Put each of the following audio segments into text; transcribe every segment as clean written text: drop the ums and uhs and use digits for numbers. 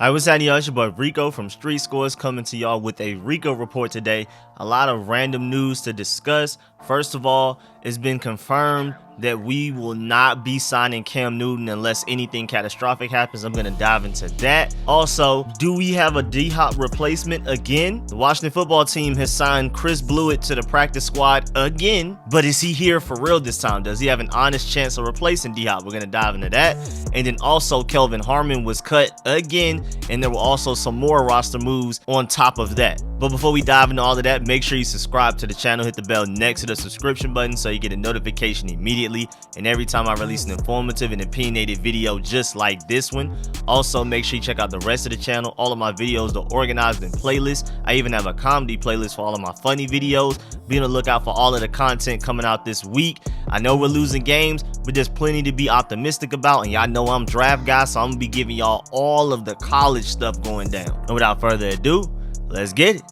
Hi, what's happening, y'all? It's your boy Rico from Street Scores coming to y'all with a Rico report today. A lot of random news to discuss. First of all, it's been confirmed that we will not be signing Cam Newton unless anything catastrophic happens. I'm going to dive into that. Also, do we have a D-Hop replacement again? The Washington football team has signed Chris Blewitt to the practice squad again, but is he here for real this time? Does he have an honest chance of replacing D-Hop? We're going to dive into that. And then also, Kelvin Harmon was cut again, and there were also some more roster moves on top of that. But before we dive into all of that, make sure you subscribe to the channel, hit the bell next to the subscription button so you get a notification immediately and every time I release an informative and opinionated video just like this one. Also, make sure you check out the rest of the channel. All of my videos are organized in playlists. I even have a comedy playlist for all of my funny videos. Be on the lookout for all of the content coming out this week. I know we're losing games, but there's plenty to be optimistic about, and y'all know I'm draft guy, so I'm gonna be giving y'all all of the college stuff going down. And without further ado, let's get it.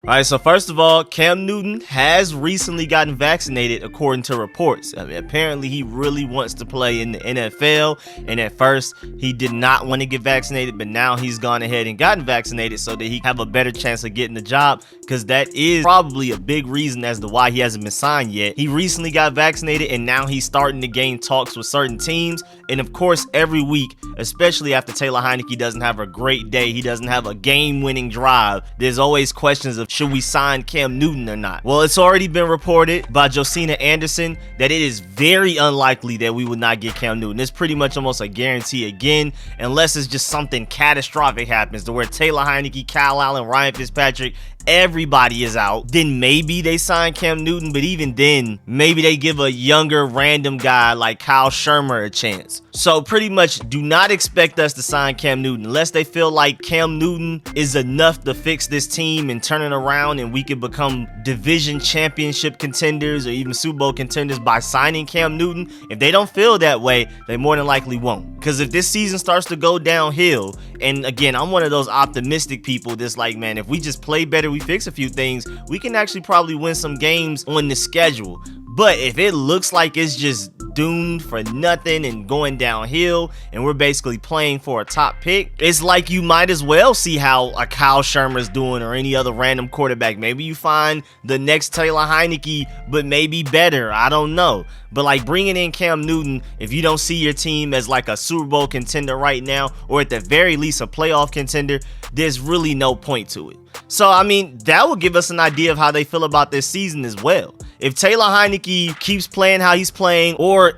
Alright, so first of all, Cam Newton has recently gotten vaccinated according to reports. I mean, apparently he really wants to play in the NFL, and at first he did not want to get vaccinated, but now he's gone ahead and gotten vaccinated so that he have a better chance of getting the job, because that is probably a big reason as to why he hasn't been signed yet. He recently got vaccinated, and now he's starting to gain talks with certain teams, and of course every week, especially after Taylor Heinicke doesn't have a great day, he doesn't have a game-winning drive, there's always questions of should we sign Cam Newton or not? Well, it's already been reported by Josina Anderson that it is very unlikely that we would not get Cam Newton. It's pretty much almost a guarantee again, unless it's just something catastrophic happens to where Taylor Heinicke, Kyle Allen, Ryan Fitzpatrick, everybody is out. Then maybe they sign Cam Newton, but even then, maybe they give a younger random guy like Kyle Shermer a chance. So pretty much do not expect us to sign Cam Newton unless they feel like Cam Newton is enough to fix this team and turn it around and we can become division championship contenders or even Super Bowl contenders by signing Cam Newton. If they don't feel that way, they more than likely won't. Because if this season starts to go downhill, and again, I'm one of those optimistic people that's like, man, if we just play better, we fix a few things, we can actually probably win some games on the schedule. But if it looks like it's just doomed for nothing and going downhill and we're basically playing for a top pick, it's like you might as well see how a Kyle Shermer's doing or any other random quarterback. Maybe you find the next Taylor Heinicke, but maybe better. I don't know. But like bringing in Cam Newton, if you don't see your team as like a Super Bowl contender right now, or at the very least a playoff contender, there's really no point to it. So, I mean, that will give us an idea of how they feel about this season as well. If Taylor Heinicke keeps playing how he's playing,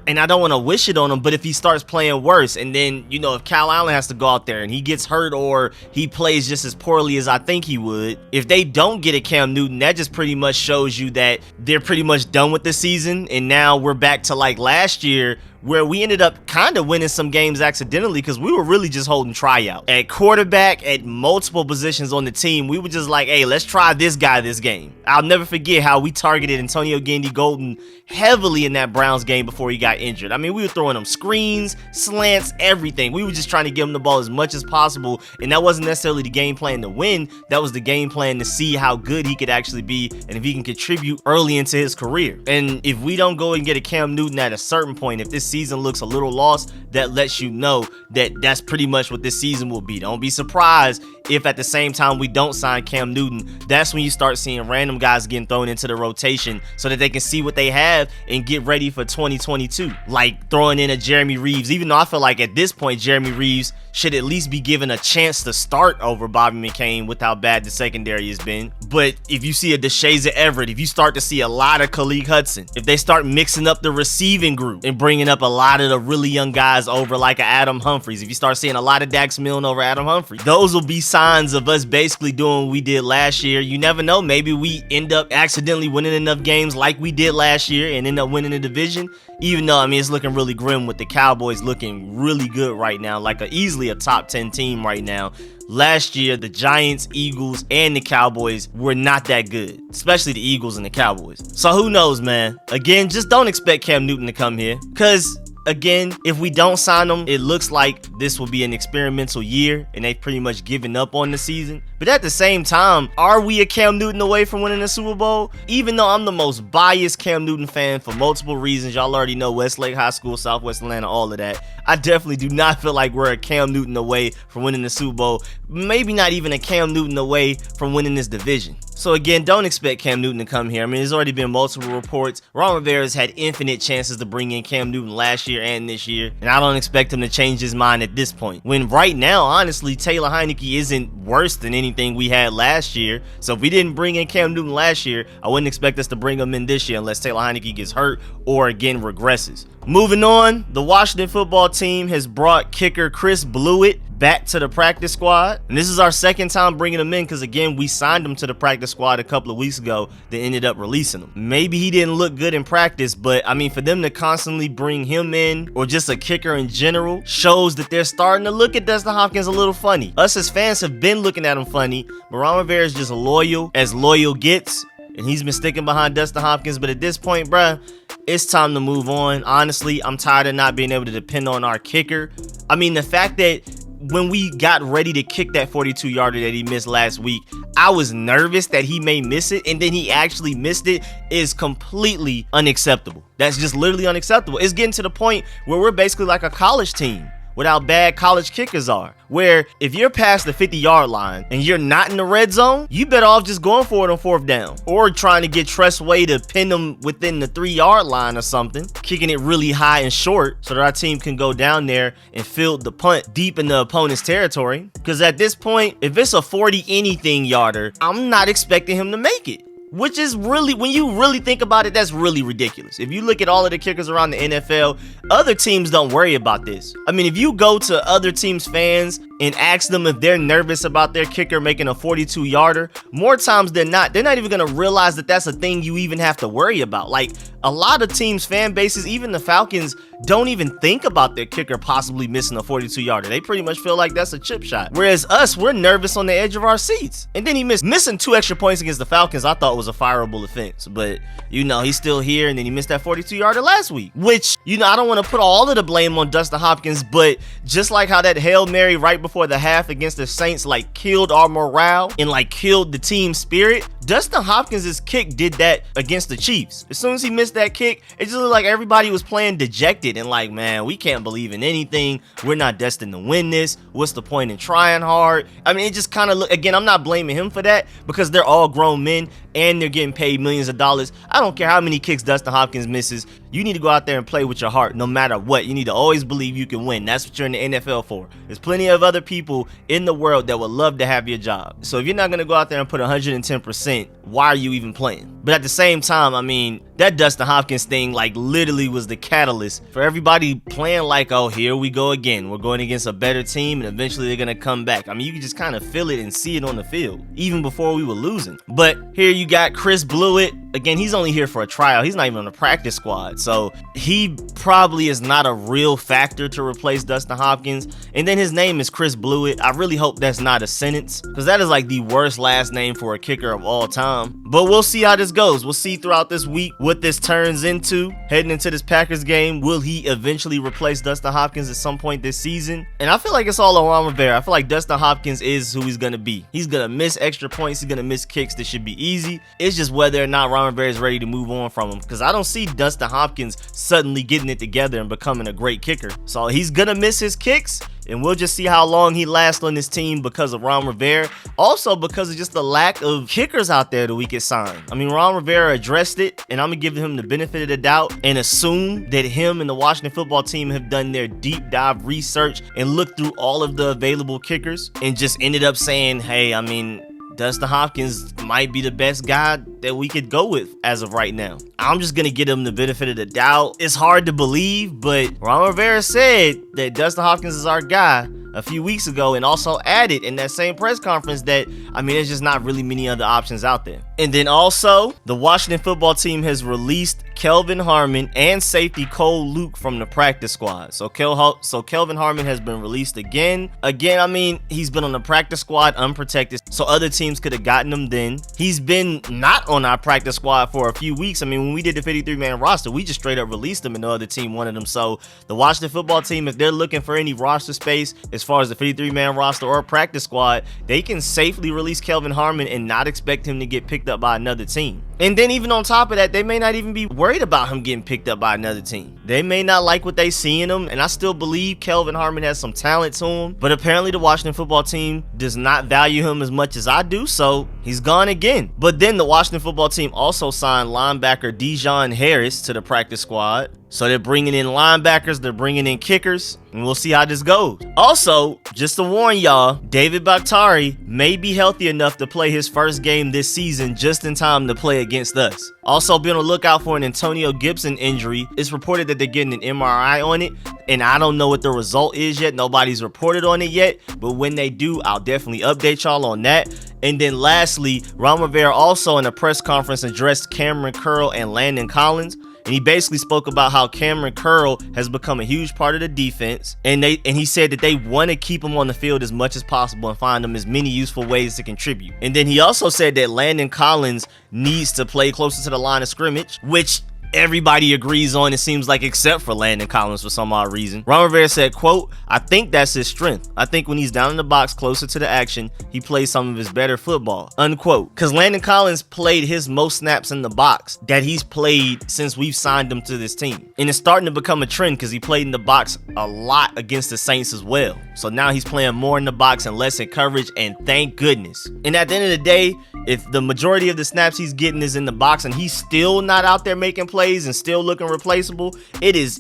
and I don't want to wish it on him, but if he starts playing worse, and then, you know, if Kyle Allen has to go out there and he gets hurt or he plays just as poorly as I think he would, if they don't get a Cam Newton, that just pretty much shows you that they're pretty much done with the season, and now we're back to like last year, where we ended up kind of winning some games accidentally because we were really just holding tryouts. At quarterback, at multiple positions on the team, we were just like, hey, let's try this guy this game. I'll never forget how we targeted Antonio Gandy-Golden heavily in that Browns game before he got injured. I mean, we were throwing him screens, slants, everything. We were just trying to give him the ball as much as possible, and that wasn't necessarily the game plan to win. That was the game plan to see how good he could actually be and if he can contribute early into his career. And if we don't go and get a Cam Newton at a certain point, if this season looks a little lost, that lets you know that that's pretty much what this season will be. Don't be surprised if at the same time we don't sign Cam Newton. That's when you start seeing random guys getting thrown into the rotation so that they can see what they have and get ready for 2022. Like throwing in a Jeremy Reeves, even though I feel like at this point Jeremy Reeves should at least be given a chance to start over Bobby McCain with how bad the secondary has been. But if you see a DeShazer Everett, if you start to see a lot of Khalid Hudson, if they start mixing up the receiving group and bringing up a lot of the really young guys over like a Adam Humphries, if you start seeing a lot of Dax Milne over Adam Humphries, those will be signs of us basically doing what we did last year. You never know, maybe we end up accidentally winning enough games like we did last year and end up winning the division, even though, I mean, it's looking really grim with the Cowboys looking really good right now, like easily a top 10 team right now. Last year, the Giants, Eagles, and the Cowboys were not that good, especially the Eagles and the Cowboys. So who knows, man? Again, just don't expect Cam Newton to come here, because again, if we don't sign him, it looks like this will be an experimental year and they've pretty much given up on the season. But at the same time, are we a Cam Newton away from winning the Super Bowl? Even though I'm the most biased Cam Newton fan for multiple reasons, y'all already know Westlake High School, Southwest Atlanta, all of that. I definitely do not feel like we're a Cam Newton away from winning the Super Bowl. Maybe not even a Cam Newton away from winning this division. So again, don't expect Cam Newton to come here. I mean, there's already been multiple reports. Ron Rivera's had infinite chances to bring in Cam Newton last year and this year, and I don't expect him to change his mind at this point. When right now, honestly, Taylor Heinicke isn't worse than anything we had last year. So if we didn't bring in Cam Newton last year, I wouldn't expect us to bring him in this year unless Taylor Heinicke gets hurt or again regresses. Moving on, the Washington football team has brought kicker Chris Blewitt back to the practice squad. And this is our second time bringing him in because, again, we signed him to the practice squad a couple of weeks ago. They ended up releasing him. Maybe he didn't look good in practice, but, I mean, for them to constantly bring him in or just a kicker in general shows that they're starting to look at Dustin Hopkins a little funny. Us as fans have been looking at him funny, but Ron Rivera is just loyal as loyal gets, and he's been sticking behind Dustin Hopkins. But at this point, bruh, it's time to move on. Honestly, I'm tired of not being able to depend on our kicker. I mean, the fact that when we got ready to kick that 42-yarder that he missed last week, I was nervous that he may miss it, and then he actually missed it is completely unacceptable. That's just literally unacceptable. It's getting to the point where we're basically like a college team with how bad college kickers are, where if you're past the 50-yard line and you're not in the red zone, you better off just going for it on fourth down or trying to get Tressway to pin them within the 3-yard line or something, kicking it really high and short so that our team can go down there and field the punt deep in the opponent's territory. Because at this point, if it's a 40-anything yarder, I'm not expecting him to make it. Which is really, when you really think about it, that's really ridiculous. If you look at all of the kickers around the NFL, other teams don't worry about this. I mean, if you go to other teams' fans and ask them if they're nervous about their kicker making a 42-yarder, more times than not, they're not even going to realize that that's a thing you even have to worry about. Like, a lot of teams' fan bases, even the Falcons, don't even think about their kicker possibly missing a 42-yarder. They pretty much feel like that's a chip shot. Whereas us, we're nervous on the edge of our seats. And then he missing 2 extra points against the Falcons, I thought was a fireable offense. But, you know, he's still here, and then he missed that 42-yarder last week. Which, you know, I don't want to put all of the blame on Dustin Hopkins, but just like how that Hail Mary right before the half against the Saints, like, killed our morale and, like, killed the team spirit, Dustin Hopkins' kick did that against the Chiefs. As soon as he missed that kick, it just looked like everybody was playing dejected and like, man, we can't believe in anything. We're not destined to win this. What's the point in trying hard? I mean, it just kind of look, again, I'm not blaming him for that because they're all grown men and they're getting paid millions of dollars. I don't care how many kicks Dustin Hopkins misses. You need to go out there and play with your heart no matter what. You need to always believe you can win. That's what you're in the NFL for. There's plenty of other people in the world that would love to have your job. So if you're not going to go out there and put 110%, why are you even playing? But at the same time, I mean, that Dustin Hopkins thing like literally was the catalyst for everybody playing like, oh, here we go again. We're going against a better team and eventually they're going to come back. I mean, you can just kind of feel it and see it on the field, even before we were losing. But here you got Chris Blewitt. Again, he's only here for a tryout. He's not even on the practice squad. So he probably is not a real factor to replace Dustin Hopkins. And then his name is Chris Blewitt. I really hope that's not a sentence because that is like the worst last name for a kicker of all time. But we'll see how this goes. We'll see throughout this week what this turns into. Heading into this Packers game, will he eventually replace Dustin Hopkins at some point this season? And I feel like it's all on Ron Rivera. I feel like Dustin Hopkins is who he's going to be. He's going to miss extra points. He's going to miss kicks that should be easy. It's just whether or not Ron Rivera is ready to move on from him because I don't see Dustin Hopkins suddenly getting it together and becoming a great kicker. So he's going to miss his kicks. And we'll just see how long he lasts on this team because of Ron Rivera. Also because of just the lack of kickers out there that we could sign. I mean, Ron Rivera addressed it, and I'm going to give him the benefit of the doubt and assume that him and the Washington football team have done their deep dive research and looked through all of the available kickers and just ended up saying, hey, I mean, Dustin Hopkins might be the best guy that we could go with as of right now. I'm just going to give him the benefit of the doubt. It's hard to believe, but Ron Rivera said that Dustin Hopkins is our guy. a few weeks ago and also added in that same press conference that, I mean, there's just not really many other options out there. And then also, the Washington football team has released Kelvin, Harmon, and safety Cole Luke from the practice squad. So Kelvin Harmon has been released again. I mean, he's been on the practice squad unprotected, so other teams could have gotten him then. He's been not on our practice squad for a few weeks. I mean, when we did the 53-man roster, we just straight up released him and the other team wanted him. So the Washington football team, if they're looking for any roster space as far as the 53-man roster or practice squad, they can safely release Kelvin Harmon and not expect him to get picked up by another team. And then even on top of that, they may not even be worried about him getting picked up by another team. They may not like what they see in him, and I still believe Kelvin Harmon has some talent to him, but apparently the Washington football team does not value him as much as I do, so he's gone again. But then the Washington football team also signed linebacker Dijon Harris to the practice squad. So they're bringing in linebackers, they're bringing in kickers, and we'll see how this goes. Also, just to warn y'all, David Bakhtiari may be healthy enough to play his first game this season just in time to play against us. Also, be on the lookout for an Antonio Gibson injury. It's reported that they're getting an MRI on it, and I don't know what the result is yet. Nobody's reported on it yet, but when they do, I'll definitely update y'all on that. And then lastly, Ron Rivera also in a press conference addressed Cameron Curl and Landon Collins. And he basically spoke about how Cameron Curl has become a huge part of the defense. And he said that they want to keep him on the field as much as possible and find him as many useful ways to contribute. And then he also said that Landon Collins needs to play closer to the line of scrimmage, which everybody agrees on, it seems like, except for Landon Collins for some odd reason. Ron Rivera said, quote, "I think that's his strength. I think when he's down in the box closer to the action, he plays some of his better football," unquote. Because Landon Collins played his most snaps in the box that he's played since we've signed him to this team. And it's starting to become a trend because he played in the box a lot against the Saints as well. So now he's playing more in the box and less in coverage, and thank goodness. And at the end of the day, if the majority of the snaps he's getting is in the box and he's still not out there making plays and still looking replaceable, it is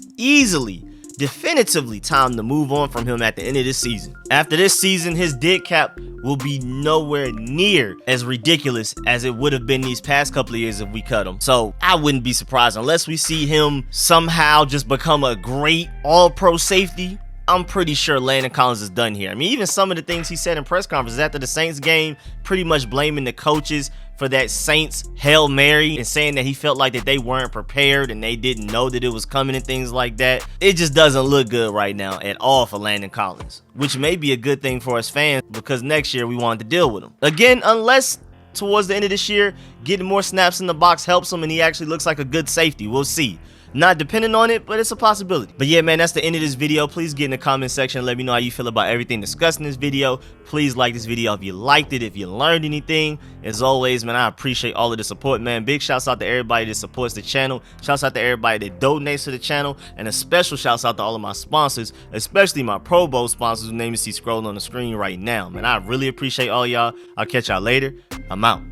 definitively time to move on from him at the end of this season. After this season, his dead cap will be nowhere near as ridiculous as it would have been these past couple of years if we cut him. So I wouldn't be surprised unless we see him somehow just become a great all-pro safety. I'm pretty sure Landon Collins is done here. I mean, even some of the things he said in press conferences after the Saints game, pretty much blaming the coaches for that Saints Hail Mary and saying that he felt like that they weren't prepared and they didn't know that it was coming and things like that. It just doesn't look good right now at all for Landon Collins, which may be a good thing for us fans because next year we wanted to deal with him. Again, unless towards the end of this year, getting more snaps in the box helps him and he actually looks like a good safety. We'll see. Not depending on it, but it's a possibility. But yeah, man, that's the end of this video. Please get in the comment section and let me know how you feel about everything discussed in this video. Please like this video if you liked it, if you learned anything. As always, man, I appreciate all of the support, man. Big shouts out to everybody that supports the channel. Shouts out to everybody that donates to the channel. And a special shouts out to all of my sponsors, especially my Pro Bowl sponsors whose name you see scrolling on the screen right now. Man, I really appreciate all y'all. I'll catch y'all later. I'm out.